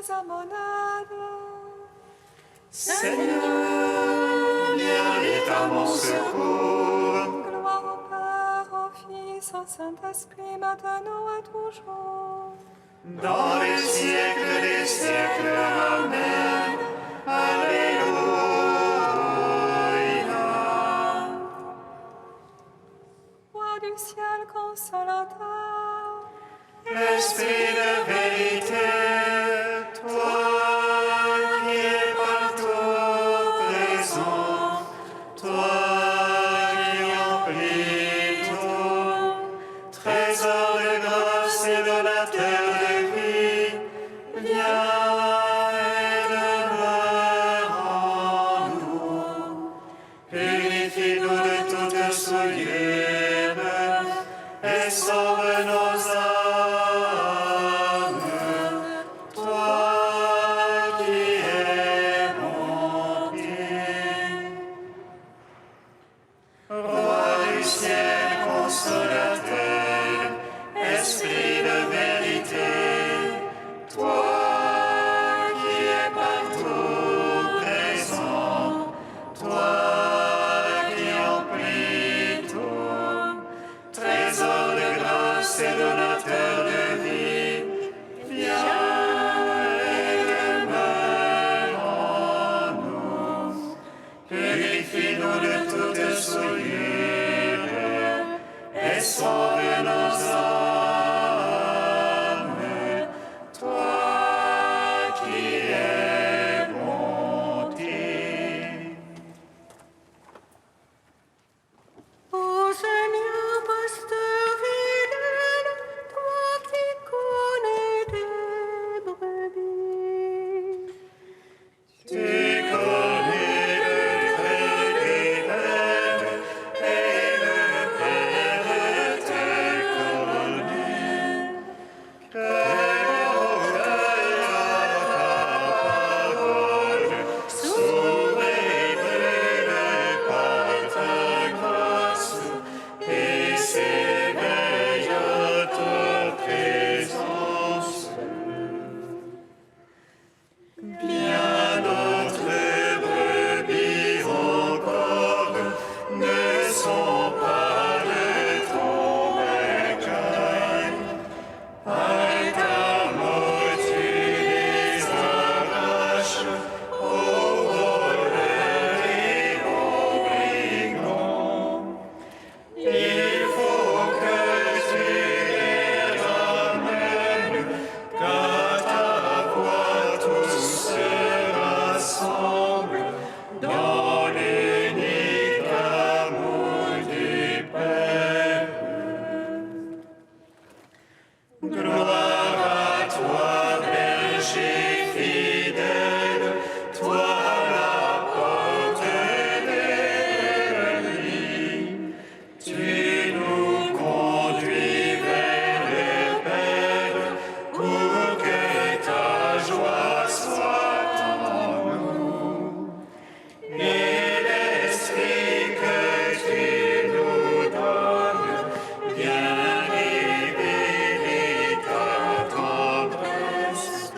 viens à mon aide. Seigneur, viens vite à mon secours. Gloire au Père, au Fils, au Saint-Esprit, maintenant et toujours. Dans les siècles des siècles, Amen. Alléluia. Roi du ciel consolateur, Esprit de vérité, toi qui es partout présent, toi qui emplis tout, trésor de grâce et donateur de vie, viens et demeure en nous. Purifie-nous de toute souillure et sauve nos âmes. Toi qui es bonté. Roi du ciel consolateur, Esprit de vérité, toi qui es partout présent, toi qui emplis tout, trésor de grâce et donateur de vie, viens et demeure en nous. Purifie-nous de toute souillure et sauve nos âmes, toi qui es bonté. ô Seigneur, pasteur fidèle, toi qui connais tes brebis. Tu connais le prédilegue et le Père te connaît. Crée au cœur ta parole, s'ouvre et brûle par ta grâce, et s'éveille à ta présence. Bien d'autres brebis encore ne sont pas de ton bétail. Par ta mort tu les arraches aux voleurs et aux brigands. Il faut que tu les ramènes, qu'à ta voix tous se rassemblent dans l'unique amour du Père. Gloire à toi, berger fidèle, toi la porte des brebis. Tu nous conduis vers le Père pour que ta joie soit en nous. Et l'esprit que tu nous donnes vient révéler ta tendresse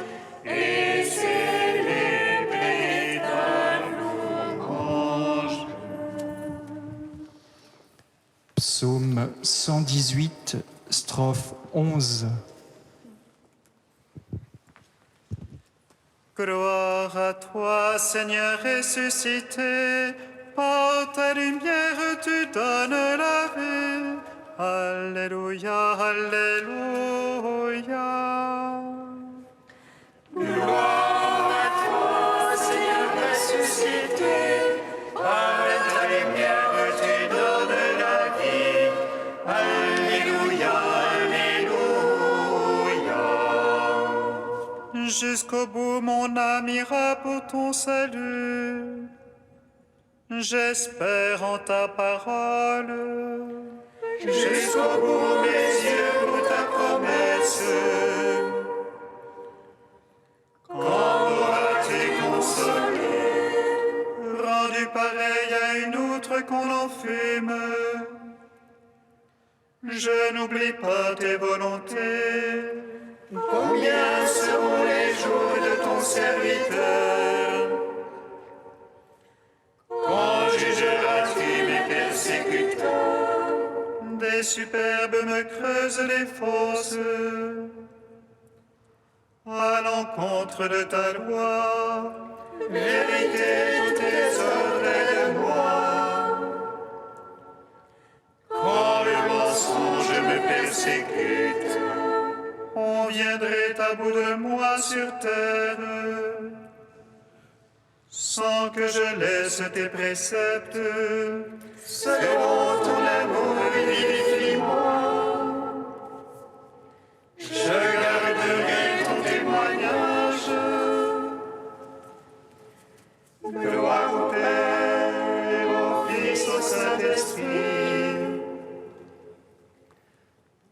et célébrer ta louange. Psaume 118, strophe 11. Gloire à toi, Seigneur ressuscité, par ta lumière tu donnes la vie. Alléluia, Alléluia. Gloire à toi, Seigneur ressuscité, par ta lumière tu donnes la vie. Alléluia, Alléluia. Jusqu'au bout, mon âme ira pour ton salut. J'espère en ta parole. Jusqu'au bout, mes yeux pour ta promesse. Quand m'auras-tu consolé, rendu pareil à une outre qu'on enfume? Je n'oublie pas tes volontés, Combien seront les jours de ton serviteur? Quand jugeras-tu mes persécuteurs? Des superbes me creusent les fosses. À l'encontre de ta loi, vérité, tous tes ordres de moi. Quand le mensonge me persécute, on viendrait à bout de moi sur terre, sans que je laisse tes préceptes. Selon ton amour, vivifie-moi. Je garderai ton témoignage. Gloire au Père, au Fils, au Saint-Esprit,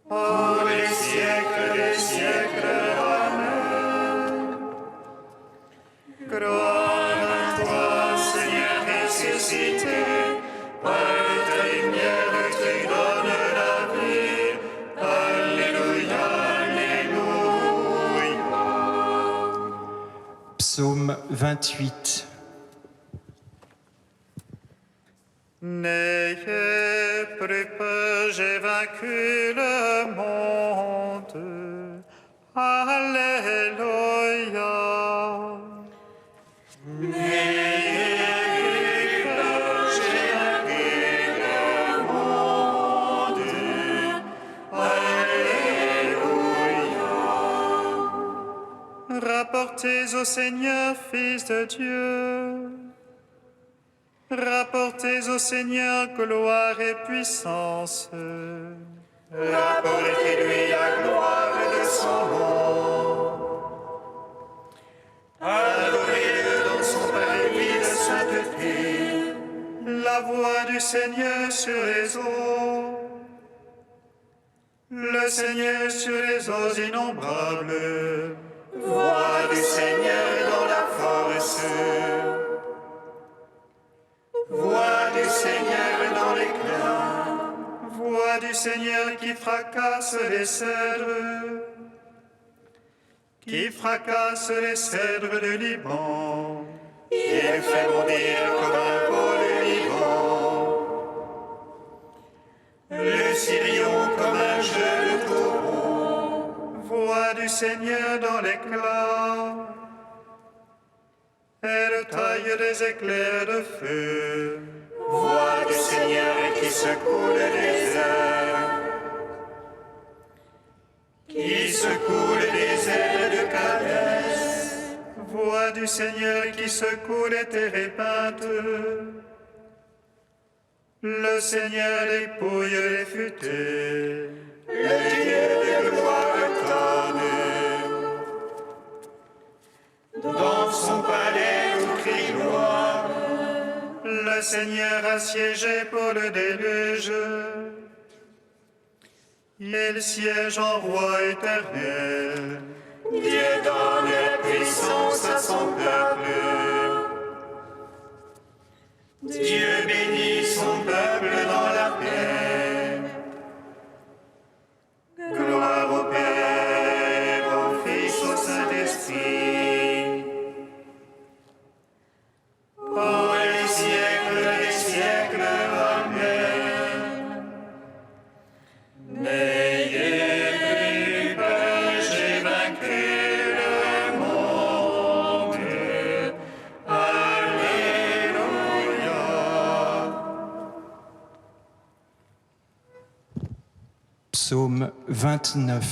pour les siècles des siècles. Amen. Gloire à toi, Seigneur ressuscité, par ta lumière tu donnes la vie. Alléluia, Alléluia. Psaume 28. N'ayez plus peur, j'ai vaincu le monde. Alléluia. N'ayez plus peur, j'ai vaincu le monde. Alléluia. Rapportez au Seigneur, Fils de Dieu. Rapportez au Seigneur gloire et puissance. Rapportez-lui la gloire de son nom. Adorez-le dans son parvis de sainteté. La voix du Seigneur sur les eaux. Le Seigneur sur les eaux innombrables. Voix du Seigneur dans la force. Voix du Seigneur dans l'éclat, voix du Seigneur qui fracasse les cèdres, du Liban. Il fait bondir comme un vol vivant, le sirion comme un jeune taureau. Voix du Seigneur dans l'éclat, elle taille des éclairs de feu. Voix du Seigneur qui secoue le désert, qui secoue le désert de Cadès. Voix du Seigneur qui secoue les térépintes. Le Seigneur dépouille les futés. Le Dieu de gloire tonne. Dans son palais où crie gloire, le Seigneur a siégé pour le déluge. Il siège en roi éternel. Dieu donne la puissance à son peuple. Dieu bénit son peuple dans la paix. Gloire au Père, au Fils, au Saint-Esprit. Pour les siècles des siècles, Amen. N'ayez plus peur, j'ai vaincu le monde. Alléluia. Psaume 29.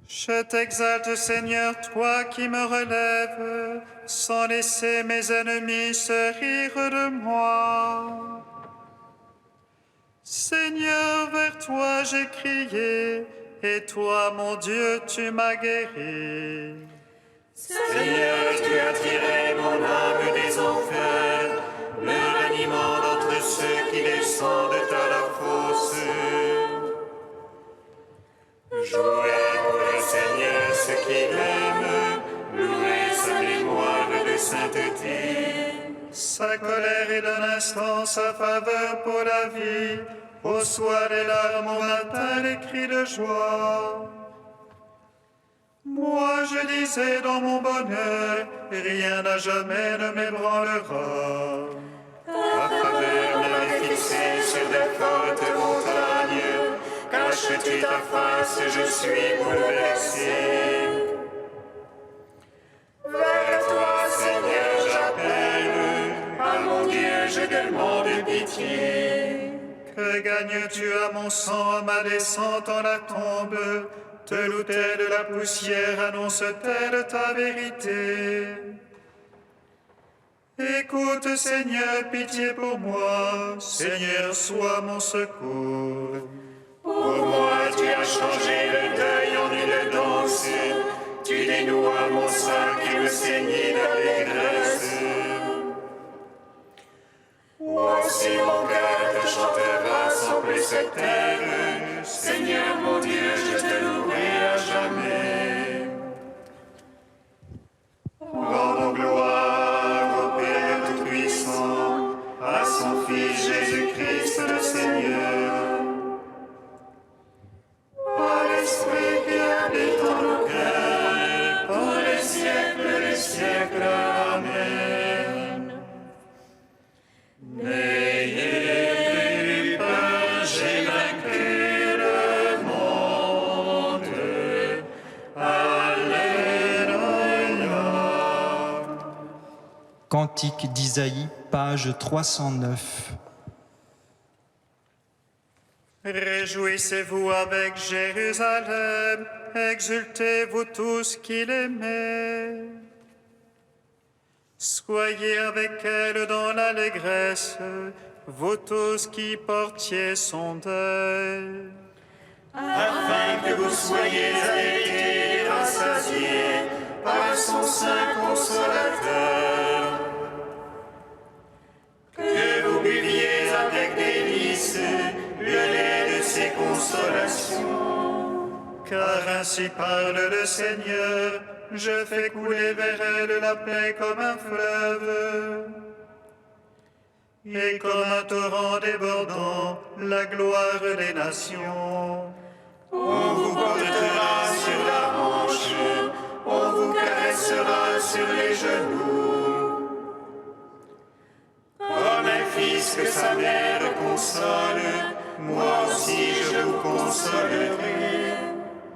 Je t'exalte, Seigneur, toi qui me relèves, sans laisser mes ennemis se rire de moi. Seigneur, vers toi j'ai crié, et toi, mon Dieu, tu m'as guéri. Seigneur, tu as tiré mon âme des enfers, me ranimant d'entre ceux qui descendent à la fosse. Jouez pour le Seigneur ceux qui l'aiment, louez sa mémoire de sainteté. Sa colère est d'un instant, sa faveur pour la vie. Au soir les larmes, au matin les cris de joie. Moi je disais dans mon bonheur, rien à jamais ne m'ébranlera. À travers m'avais fixé sur de fortes montagnes, caches-tu ta face, je suis bouleversé. Vers toi, Seigneur, j'appelle, à mon Dieu, je demande pitié. Que gagnes-tu à mon sang, ma descente en la tombe? Te loue-t-elle de la poussière, annonce-t-elle ta vérité? Écoute, Seigneur, pitié pour moi, Seigneur, sois mon secours. Pour moi, tu as changé le deuil en une danse, tu dénouas mon sein qui me saignait d'allégresse. Moi aussi mon cœur te chantera sans plus se taire, Seigneur mon Dieu, je te louerai à jamais. Rendons gloire au Père Tout-Puissant, à son Fils Jésus-Christ le Seigneur. Par l'Esprit qui habite en nos cœurs, pour les siècles des siècles. Amen. N'ayez plus peur, j'ai vaincu le monde. Alléluia. Cantique d'Isaïe, page 309. Réjouissez-vous avec Jérusalem, exultez-vous tous qui l'aimez. Soyez avec elle dans l'allégresse, vous tous qui portiez son deuil. Afin que vous soyez allaités et rassasiés par son sein consolateur. Que vous buviez avec délice le lait de ses consolations. Car ainsi parle le Seigneur, je fais couler vers elle la paix comme un fleuve, et comme un torrent débordant, la gloire des nations. On vous portera sur la hanche, on vous caressera sur les genoux. Comme un fils que sa mère console, moi aussi je vous consolerai.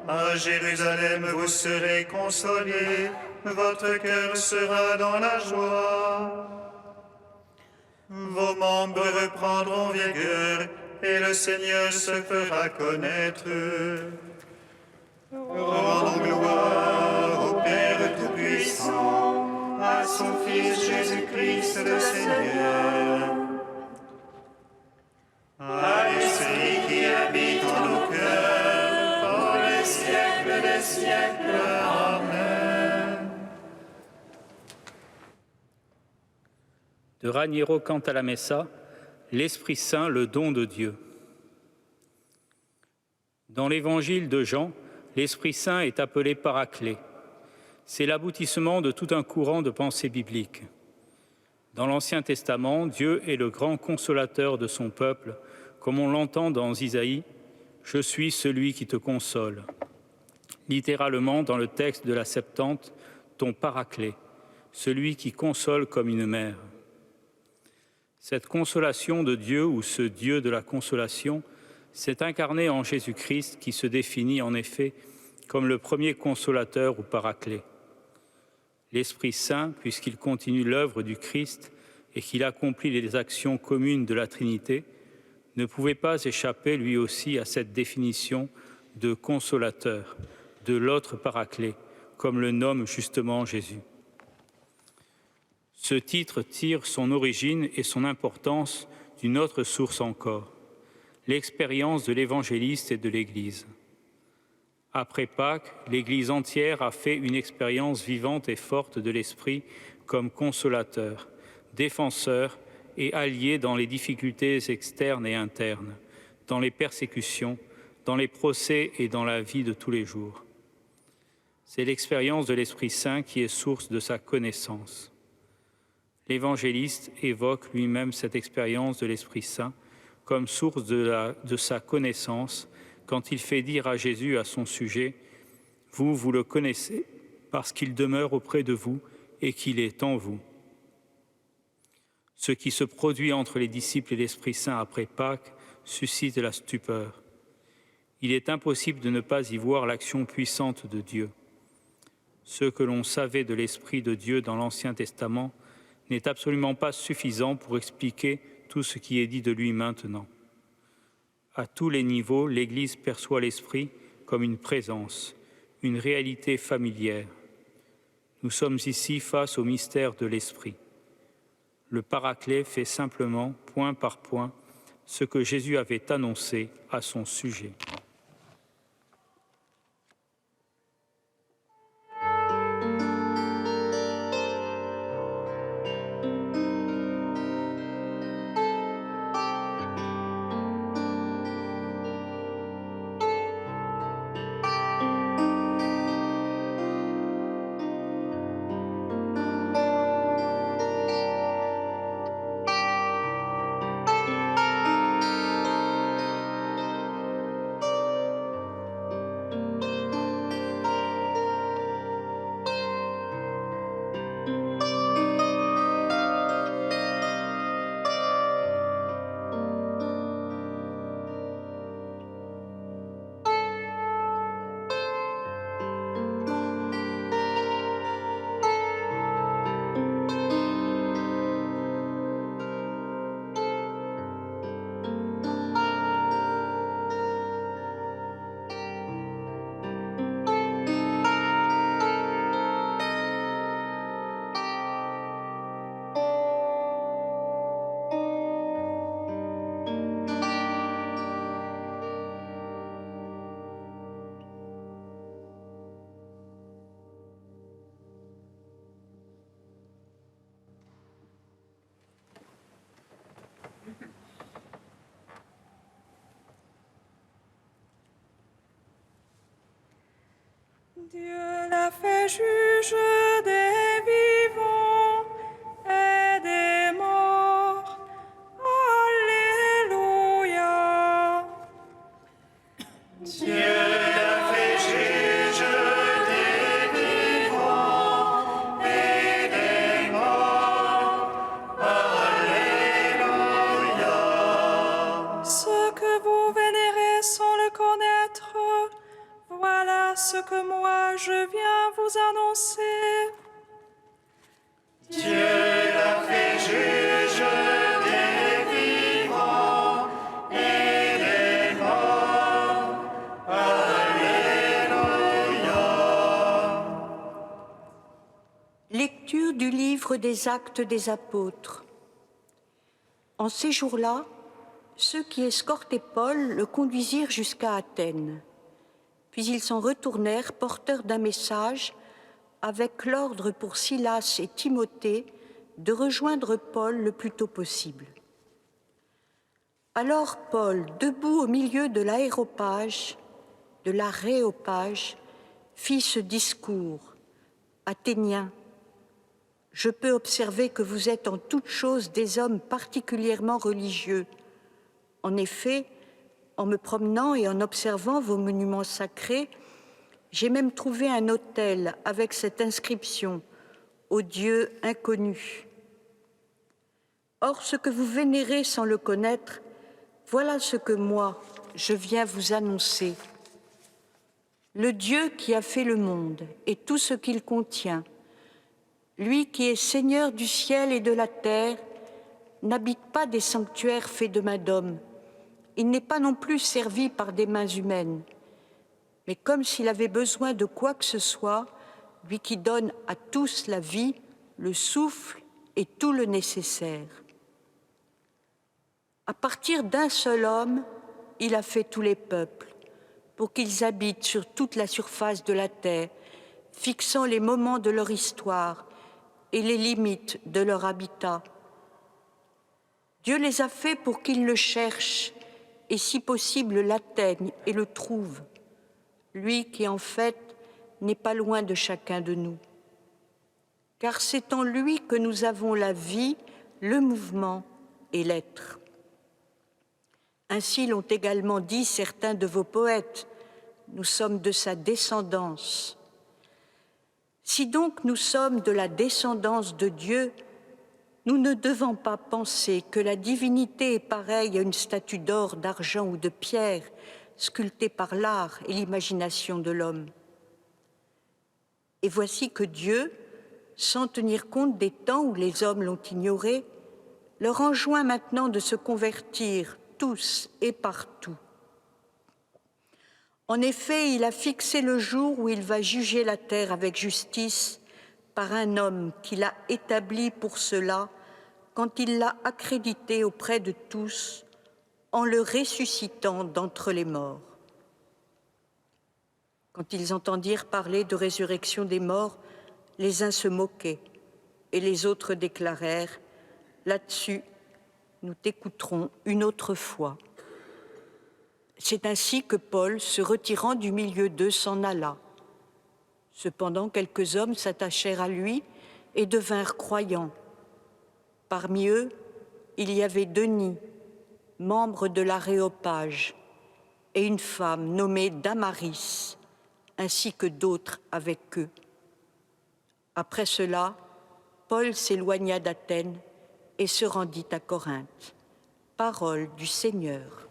À Jérusalem vous serez consolés, votre cœur sera dans la joie. Vos membres reprendront vigueur, et le Seigneur se fera connaître. Rendons gloire au Père Tout-Puissant, à son Fils Jésus-Christ le Seigneur. À l'Esprit qui habite en nos cœurs, pour les siècles des siècles. Amen. De Raniero Canta Messa, l'Esprit Saint, le don de Dieu. Dans l'évangile de Jean, l'Esprit Saint est appelé Paraclet. C'est l'aboutissement de tout un courant de pensée biblique. Dans l'Ancien Testament, Dieu est le grand consolateur de son peuple, comme on l'entend dans Isaïe, « Je suis celui qui te console ». Littéralement, dans le texte de la Septante, ton Paraclet, celui qui console comme une mère. Cette consolation de Dieu ou ce Dieu de la consolation s'est incarné en Jésus-Christ qui se définit en effet comme le premier consolateur ou Paraclet. L'Esprit Saint, puisqu'il continue l'œuvre du Christ et qu'il accomplit les actions communes de la Trinité, ne pouvait pas échapper lui aussi à cette définition de consolateur, de l'autre Paraclet, comme le nomme justement Jésus. Ce titre tire son origine et son importance d'une autre source encore, l'expérience de l'évangéliste et de l'Église. Après Pâques, l'Église entière a fait une expérience vivante et forte de l'Esprit comme consolateur, défenseur et allié dans les difficultés externes et internes, dans les persécutions, dans les procès et dans la vie de tous les jours. C'est l'expérience de l'Esprit Saint qui est source de sa connaissance. L'évangéliste évoque lui-même cette expérience de l'Esprit Saint comme source de sa connaissance quand il fait dire à Jésus à son sujet « Vous, vous le connaissez, parce qu'il demeure auprès de vous et qu'il est en vous. Ce qui se produit entre les disciples et l'Esprit Saint après Pâques suscite la stupeur. Il est impossible de ne pas y voir l'action puissante de Dieu. Ce que l'on savait de l'Esprit de Dieu dans l'Ancien Testament n'est absolument pas suffisant pour expliquer tout ce qui est dit de lui maintenant. À tous les niveaux, l'Église perçoit l'Esprit comme une présence, une réalité familière. Nous sommes ici face au mystère de l'Esprit. Le Paraclet fait simplement, point par point, ce que Jésus avait annoncé à son sujet. Dieu l'a fait juge des vivants et des morts. Alléluia. Dieu l'a fait juge des vivants et des morts. Alléluia. Ce que vous vénérez sans le connaître, voilà ce que moi je viens vous annoncer. Dieu l'a fait juge des vivants et des morts. Alléluia. Lecture du livre des Actes des Apôtres. En ces jours-là, ceux qui escortaient Paul le conduisirent jusqu'à Athènes. Puis ils s'en retournèrent porteurs d'un message avec l'ordre pour Silas et Timothée de rejoindre Paul le plus tôt possible. Alors Paul, debout au milieu de l'aréopage, fit ce discours. Athéniens, je peux observer que vous êtes en toutes choses des hommes particulièrement religieux. En effet, en me promenant et en observant vos monuments sacrés, j'ai même trouvé un autel avec cette inscription « Au Dieu inconnu ». Or, ce que vous vénérez sans le connaître, voilà ce que moi, je viens vous annoncer. Le Dieu qui a fait le monde et tout ce qu'il contient, lui qui est Seigneur du ciel et de la terre, n'habite pas des sanctuaires faits de main d'homme. Il n'est pas non plus servi par des mains humaines, mais comme s'il avait besoin de quoi que ce soit, lui qui donne à tous la vie, le souffle et tout le nécessaire. À partir d'un seul homme, il a fait tous les peuples, pour qu'ils habitent sur toute la surface de la terre, fixant les moments de leur histoire et les limites de leur habitat. Dieu les a faits pour qu'ils le cherchent, et si possible l'atteigne et le trouve, lui qui en fait n'est pas loin de chacun de nous. Car c'est en lui que nous avons la vie, le mouvement et l'être. Ainsi l'ont également dit certains de vos poètes, nous sommes de sa descendance. Si donc nous sommes de la descendance de Dieu, nous ne devons pas penser que la divinité est pareille à une statue d'or, d'argent ou de pierre, sculptée par l'art et l'imagination de l'homme. Et voici que Dieu, sans tenir compte des temps où les hommes l'ont ignoré, leur enjoint maintenant de se convertir tous et partout. En effet, il a fixé le jour où il va juger la terre avec justice par un homme qu'il a établi pour cela quand il l'a accrédité auprès de tous en le ressuscitant d'entre les morts. Quand ils entendirent parler de résurrection des morts, les uns se moquaient et les autres déclarèrent « Là-dessus, nous t'écouterons une autre fois ». C'est ainsi que Paul, se retirant du milieu d'eux, s'en alla. Cependant, quelques hommes s'attachèrent à lui et devinrent croyants. Parmi eux, il y avait Denis, membre de l'Aréopage, et une femme nommée Damaris, ainsi que d'autres avec eux. Après cela, Paul s'éloigna d'Athènes et se rendit à Corinthe. Parole du Seigneur.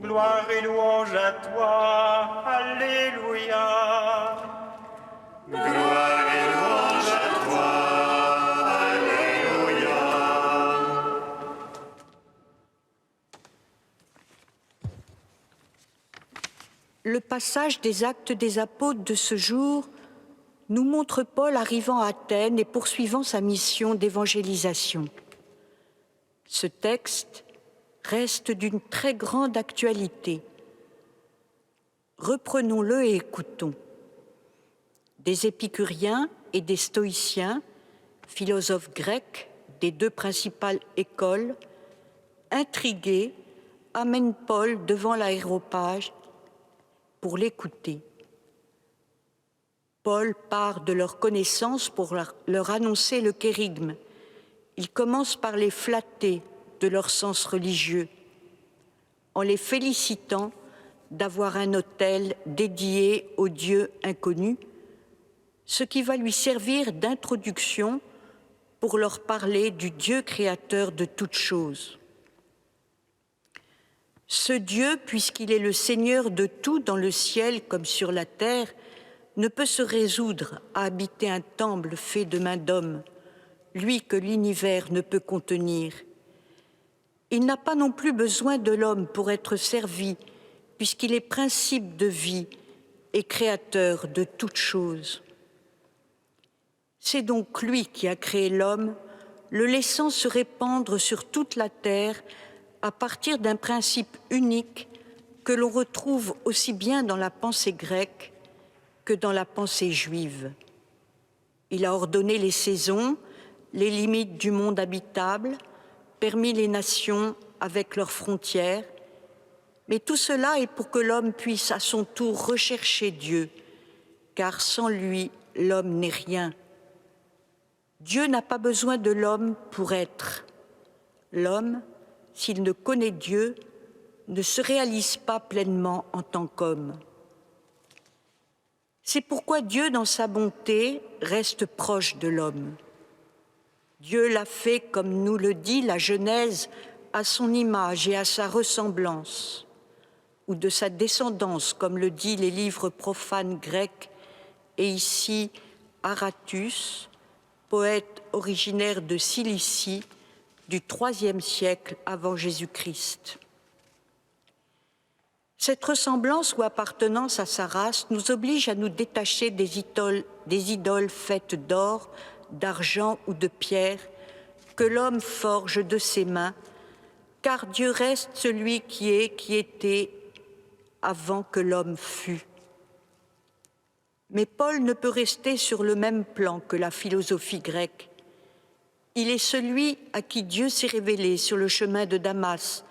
Gloire et louange à toi, Alléluia. Gloire et louange à toi, Alléluia. Le passage des Actes des Apôtres de ce jour nous montre Paul arrivant à Athènes et poursuivant sa mission d'évangélisation. Ce texte reste d'une très grande actualité. Reprenons-le et écoutons. Des épicuriens et des stoïciens, philosophes grecs des deux principales écoles, intrigués, amènent Paul devant l'aréopage pour l'écouter. Paul part de leur connaissance pour leur annoncer le kérygme. Il commence par les flatter de leur sens religieux, en les félicitant d'avoir un autel dédié au Dieu inconnu, ce qui va lui servir d'introduction pour leur parler du Dieu créateur de toutes choses. Ce Dieu, puisqu'il est le Seigneur de tout dans le ciel comme sur la terre, ne peut se résoudre à habiter un temple fait de mains d'hommes, lui que l'univers ne peut contenir. Il n'a pas non plus besoin de l'homme pour être servi, puisqu'il est principe de vie et créateur de toutes choses. C'est donc lui qui a créé l'homme, le laissant se répandre sur toute la terre à partir d'un principe unique que l'on retrouve aussi bien dans la pensée grecque que dans la pensée juive. Il a ordonné les saisons, les limites du monde habitable, permis les nations avec leurs frontières, mais tout cela est pour que l'homme puisse à son tour rechercher Dieu, car sans lui, l'homme n'est rien. Dieu n'a pas besoin de l'homme pour être. L'homme, s'il ne connaît Dieu, ne se réalise pas pleinement en tant qu'homme. C'est pourquoi Dieu, dans sa bonté, reste proche de l'homme. Dieu l'a fait, comme nous le dit la Genèse, à son image et à sa ressemblance, ou de sa descendance, comme le dit les livres profanes grecs, et ici Aratus, poète originaire de Cilicie, du IIIe siècle avant Jésus-Christ. Cette ressemblance ou appartenance à sa race nous oblige à nous détacher des idoles faites d'or, d'argent ou de pierre que l'homme forge de ses mains, car Dieu reste celui qui était avant que l'homme fût. Mais Paul ne peut rester sur le même plan que la philosophie grecque. Il est celui à qui Dieu s'est révélé sur le chemin de Damas,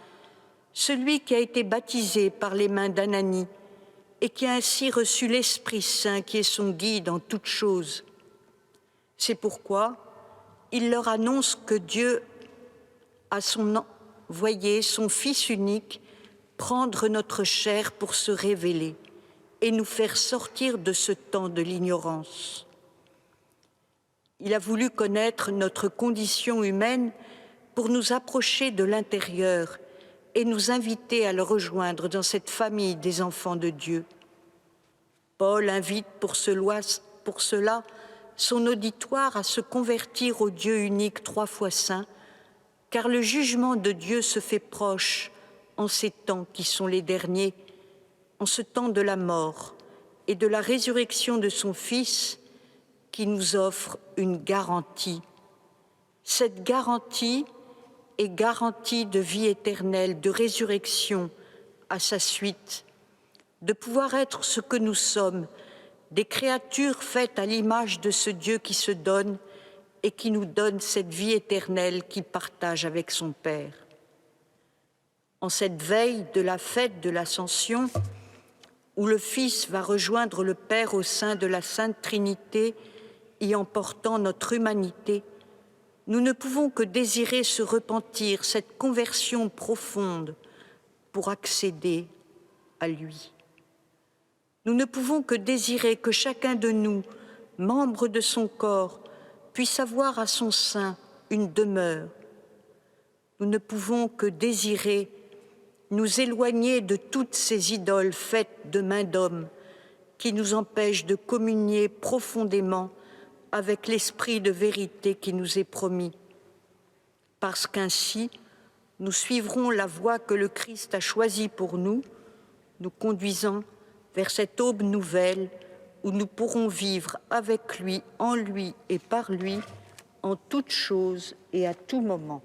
celui qui a été baptisé par les mains d'Ananie et qui a ainsi reçu l'Esprit Saint qui est son guide en toutes choses. C'est pourquoi il leur annonce que Dieu a envoyé son Fils unique prendre notre chair pour se révéler. et nous faire sortir de ce temps de l'ignorance. Il a voulu connaître notre condition humaine pour nous approcher de l'intérieur et nous inviter à le rejoindre dans cette famille des enfants de Dieu. Paul invite pour cela son auditoire à se convertir au Dieu unique 3 fois saint, car le jugement de Dieu se fait proche en ces temps qui sont les derniers, en ce temps de la mort et de la résurrection de son Fils qui nous offre une garantie. Cette garantie est garantie de vie éternelle, de résurrection à sa suite, de pouvoir être ce que nous sommes, des créatures faites à l'image de ce Dieu qui se donne et qui nous donne cette vie éternelle qu'il partage avec son Père. En cette veille de la fête de l'Ascension, où le Fils va rejoindre le Père au sein de la Sainte Trinité, y emportant notre humanité, nous ne pouvons que désirer ce repentir, cette conversion profonde pour accéder à lui. Nous ne pouvons que désirer que chacun de nous, membre de son corps, puisse avoir à son sein une demeure. Nous ne pouvons que désirer nous éloigner de toutes ces idoles faites de main d'homme qui nous empêchent de communier profondément avec l'esprit de vérité qui nous est promis. Parce qu'ainsi, nous suivrons la voie que le Christ a choisie pour nous, nous conduisant vers cette aube nouvelle où nous pourrons vivre avec lui, en lui et par lui, en toutes choses et à tout moment.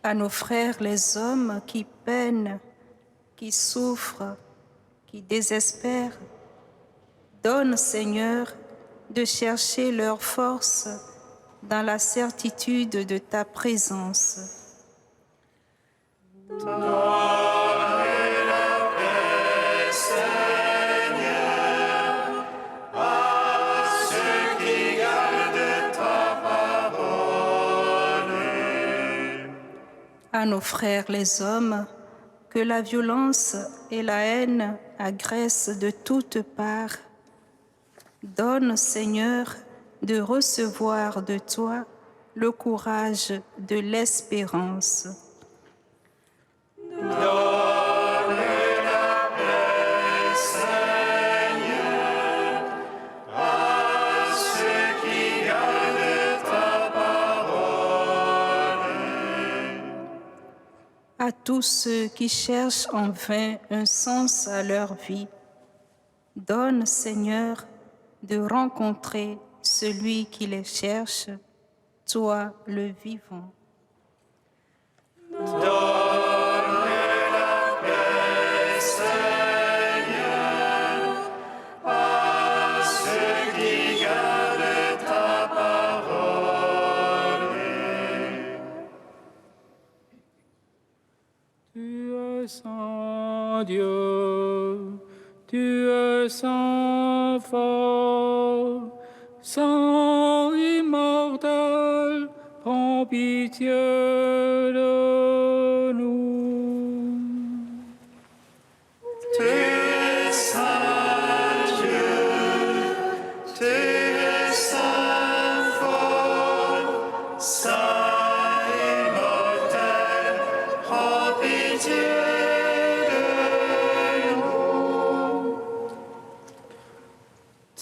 À nos frères les hommes qui peinent, qui souffrent, qui désespèrent, donne, Seigneur, de chercher leur force dans la certitude de ta présence. À nos frères les hommes, que la violence et la haine agressent de toutes parts, donne, Seigneur, de recevoir de toi le courage de l'espérance. Donne la paix, Seigneur, à ceux tous ceux qui cherchent en vain un sens à leur vie. Donne, Seigneur, de rencontrer celui qui les cherche, toi le vivant. Saint Dieu, tu es saint fort, saint immortel, prends pitié de nous. Tu es saint Dieu, tu es saint fort, saint immortel, prends pitié.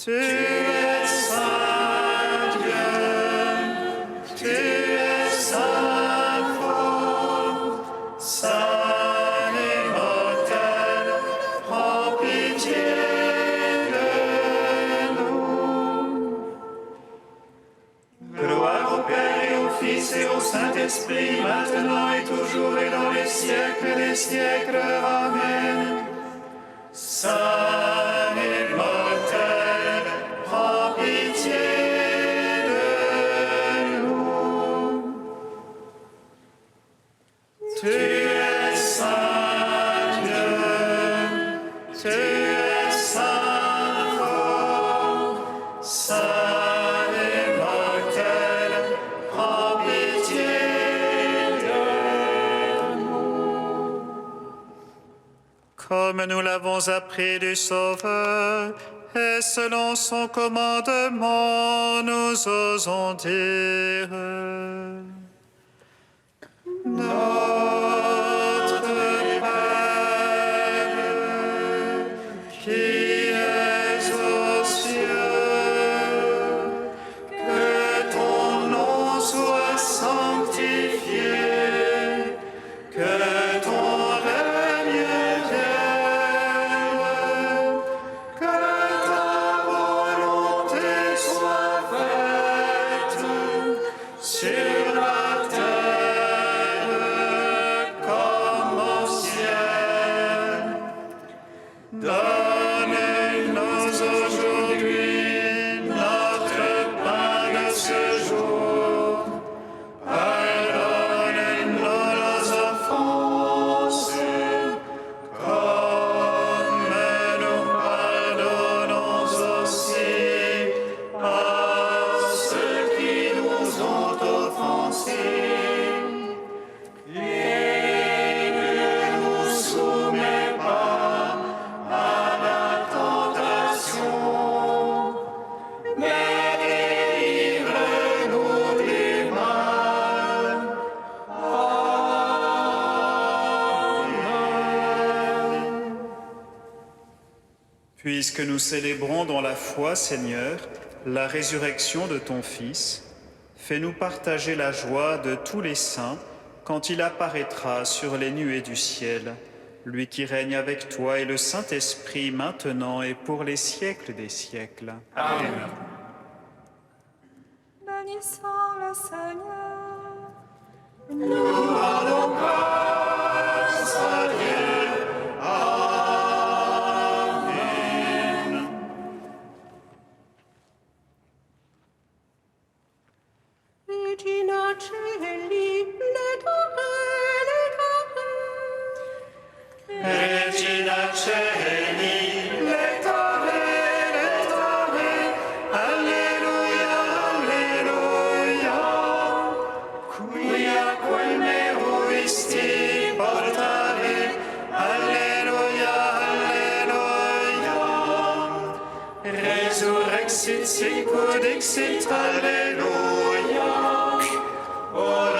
Tu es saint Dieu, tu es saint fort, saint immortel, prends pitié de nous. Gloire au Père et au Fils et au Saint-Esprit, maintenant et toujours et dans les siècles des siècles. Amen. Saint immortel, prends pitié de nous. Tu es saint Dieu, tu es saint fort, saint immortel, prends pitié de nous. Comme nous l'avons appris du Sauveur, et selon son commandement, nous osons dire: Notre Père, qui es aux cieux, que ton nom soit sanctifié, que ton règne vienne, que ta volonté soit faite sur la terre comme au ciel. Donne-nous aujourd'hui notre pain de ce jour. Pardonne-nous nos offenses, comme nous pardonnons aussi à ceux qui nous ont offensés. Et ne nous soumets pas à la tentation, mais délivre-nous du mal. Amen. Puisque nous célébrons dans la foi, Seigneur, la résurrection de ton Fils, fais-nous partager la joie de tous les saints quand il apparaîtra sur les nuées du ciel, lui qui règne avec toi et le Saint-Esprit maintenant et pour les siècles des siècles. Amen. Bénissons le Seigneur. Nous rendons grâce à Dieu. Amen. Regina Celi, Regina Celi, lettore, alleluia, alleluia, quia quel me uisti portare, alleluia, alleluia, resurrexit sicut dixit, alleluia, ora